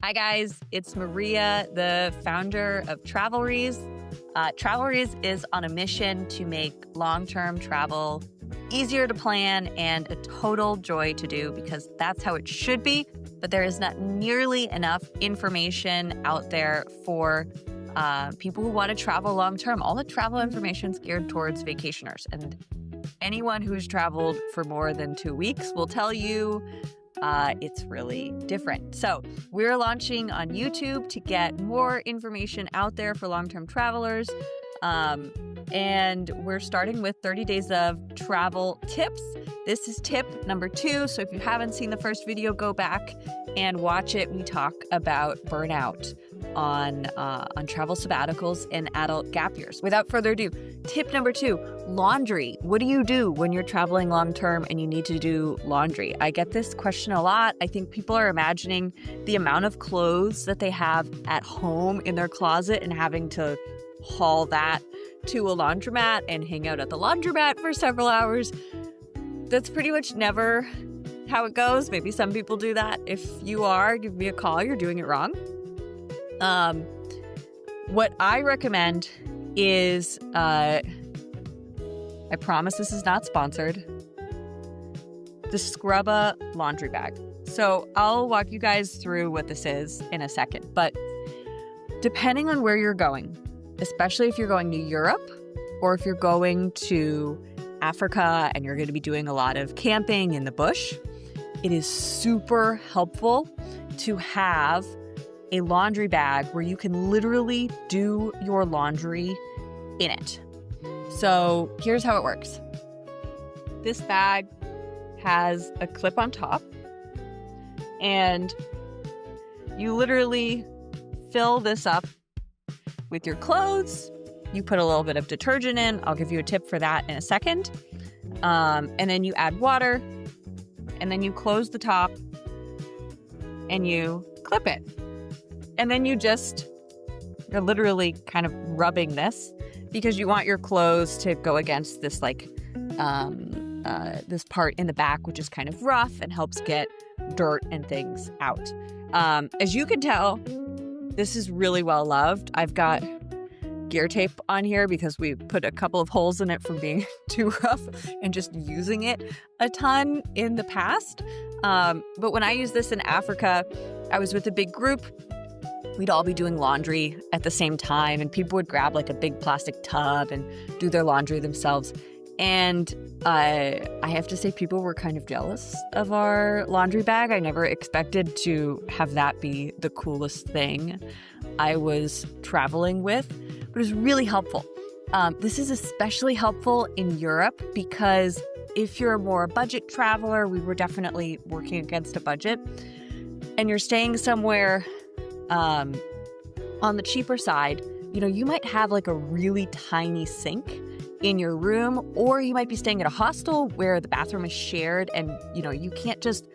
Hi, guys. It's Maria, the founder of Travelries. Travelries is on a mission to make long-term travel easier to plan and a total joy to do because that's how it should be. But there is not nearly enough information out there for people who want to travel long-term. All the travel information is geared towards vacationers. And anyone who's traveled for more than 2 weeks will tell you it's really different. So we're launching on YouTube to get more information out there for long-term travelers. And we're starting with 30 days of travel tips. This is tip number 2. So if you haven't seen the first video, go back and watch it. We talk about burnout on travel sabbaticals and adult gap years. Without further ado, tip number 2, laundry. What do you do when you're traveling long-term and you need to do laundry? I get this question a lot. I think people are imagining the amount of clothes that they have at home in their closet and having to haul that to a laundromat and hang out at the laundromat for several hours. That's pretty much never how it goes. Maybe some people do that. If you are, give me a call. You're doing it wrong. What I recommend is, I promise this is not sponsored, the Scrubba laundry bag. So I'll walk you guys through what this is in a second. But depending on where you're going, especially if you're going to Europe or if you're going to Africa and you're going to be doing a lot of camping in the bush, it is super helpful to have a laundry bag where you can literally do your laundry in it. So here's how it works. This bag has a clip on top, and you literally fill this up with your clothes. You put a little bit of detergent in. I'll give you a tip for that in a second. And then you add water, and then you close the top and you clip it. And then you're literally kind of rubbing this because you want your clothes to go against this this part in the back, which is kind of rough and helps get dirt and things out. As you can tell, this is really well loved. I've got gear tape on here because we put a couple of holes in it from being too rough and just using it a ton in the past. But when I used this in Africa, I was with a big group. We'd all be doing laundry at the same time, and people would grab like a big plastic tub and do their laundry themselves. And I have to say, people were kind of jealous of our laundry bag. I never expected to have that be the coolest thing I was traveling with, but it was really helpful. This is especially helpful in Europe because if you're more a budget traveler, we were definitely working against a budget, and you're staying somewhere on the cheaper side, you might have like a really tiny sink in your room, or you might be staying at a hostel where the bathroom is shared and, you can't just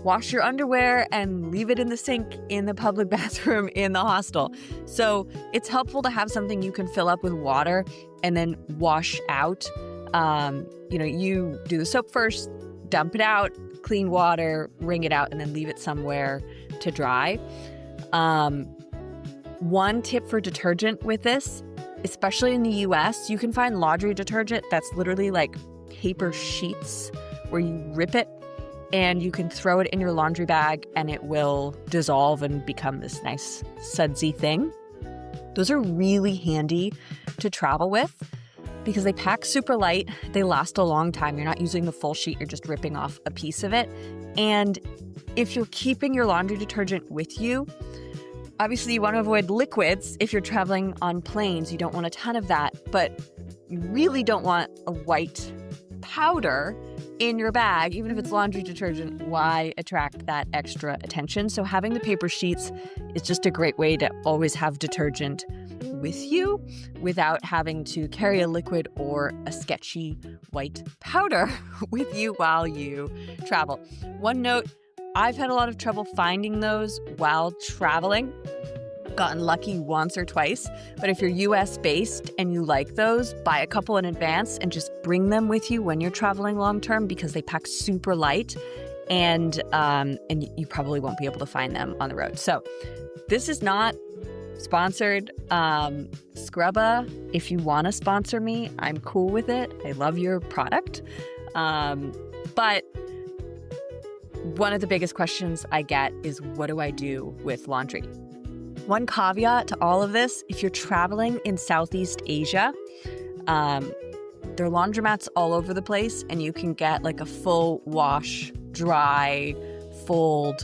wash your underwear and leave it in the sink in the public bathroom in the hostel. So it's helpful to have something you can fill up with water and then wash out. You do the soap first, dump it out, clean water, wring it out, and then leave it somewhere to dry. One tip for detergent with this, especially in the US, you can find laundry detergent that's literally like paper sheets where you rip it and you can throw it in your laundry bag and it will dissolve and become this nice sudsy thing. Those are really handy to travel with because they pack super light. They last a long time. You're not using the full sheet. You're just ripping off a piece of it. And if you're keeping your laundry detergent with you, obviously you want to avoid liquids. If you're traveling on planes, you don't want a ton of that, but you really don't want a white powder in your bag. Even if it's laundry detergent, why attract that extra attention? So having the paper sheets is just a great way to always have detergent with you without having to carry a liquid or a sketchy white powder with you while you travel. One note, I've had a lot of trouble finding those while traveling. Gotten lucky once or twice, but if you're US based and you like those, buy a couple in advance and just bring them with you when you're traveling long term because they pack super light and you probably won't be able to find them on the road. So this is not sponsored. Scrubba, if you want to sponsor me, I'm cool with it. I love your product. But one of the biggest questions I get is, what do I do with laundry? One caveat to all of this, if you're traveling in Southeast Asia, there are laundromats all over the place, and you can get like a full wash, dry, fold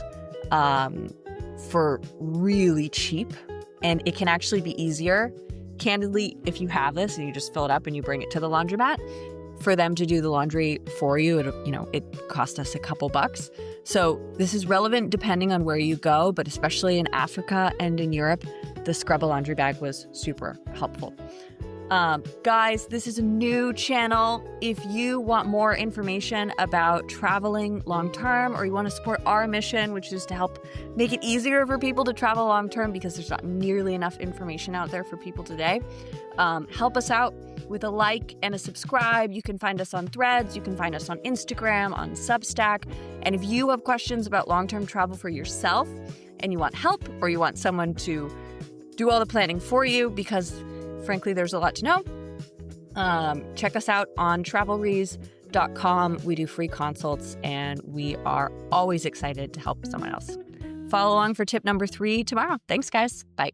for really cheap. And it can actually be easier, candidly, if you have this and you just fill it up and you bring it to the laundromat, for them to do the laundry for you. It cost us a couple bucks. So this is relevant depending on where you go, but especially in Africa and in Europe, the Scrubba laundry bag was super helpful. Guys, this is a new channel. If you want more information about traveling long-term, or you want to support our mission, which is to help make it easier for people to travel long-term because there's not nearly enough information out there for people today, help us out with a like and a subscribe. You can find us on Threads. You can find us on Instagram, on Substack. And if you have questions about long-term travel for yourself and you want help, or you want someone to do all the planning for you, because frankly, there's a lot to know, check us out on Travelries.com. We do free consults, and we are always excited to help someone else. Follow along for tip number 3 tomorrow. Thanks, guys. Bye.